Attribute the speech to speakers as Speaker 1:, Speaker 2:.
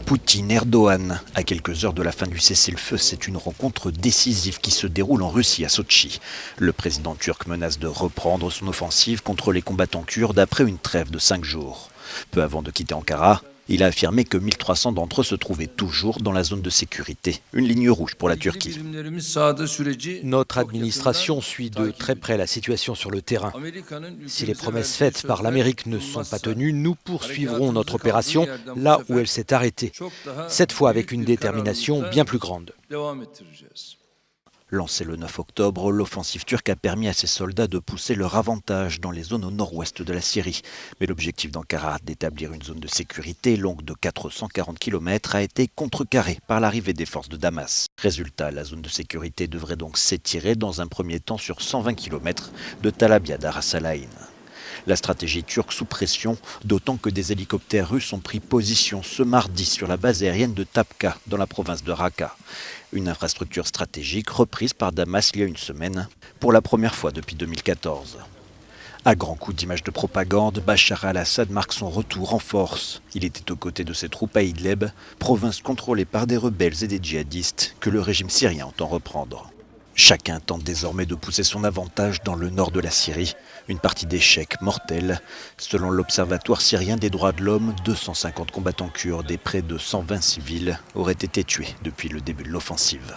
Speaker 1: Poutine-Erdogan. À quelques heures de la fin du cessez-le-feu, c'est une rencontre décisive qui se déroule en Russie, à Sotchi. Le président turc menace de reprendre son offensive contre les combattants kurdes après une trêve de 5 jours. Peu avant de quitter Ankara, il a affirmé que 1300 d'entre eux se trouvaient toujours dans la zone de sécurité, une ligne rouge pour la Turquie.
Speaker 2: Notre administration suit de très près la situation sur le terrain. Si les promesses faites par l'Amérique ne sont pas tenues, nous poursuivrons notre opération là où elle s'est arrêtée, cette fois avec une détermination bien plus grande.
Speaker 1: Lancée le 9 octobre, l'offensive turque a permis à ses soldats de pousser leur avantage dans les zones au nord-ouest de la Syrie. Mais l'objectif d'Ankara d'établir une zone de sécurité longue de 440 km a été contrecarré par l'arrivée des forces de Damas. Résultat, la zone de sécurité devrait donc s'étirer dans un premier temps sur 120 km de Tal Abyad à Ras Al Ain. La stratégie turque sous pression, d'autant que des hélicoptères russes ont pris position ce mardi sur la base aérienne de Tabqa, dans la province de Raqqa. Une infrastructure stratégique reprise par Damas il y a une semaine, pour la première fois depuis 2014. À grands coups d'images de propagande, Bachar al-Assad marque son retour en force. Il était aux côtés de ses troupes à Idlib, province contrôlée par des rebelles et des djihadistes que le régime syrien entend reprendre. Chacun tente désormais de pousser son avantage dans le nord de la Syrie, une partie d'échec mortelle. Selon l'Observatoire syrien des droits de l'homme, 250 combattants kurdes et près de 120 civils auraient été tués depuis le début de l'offensive.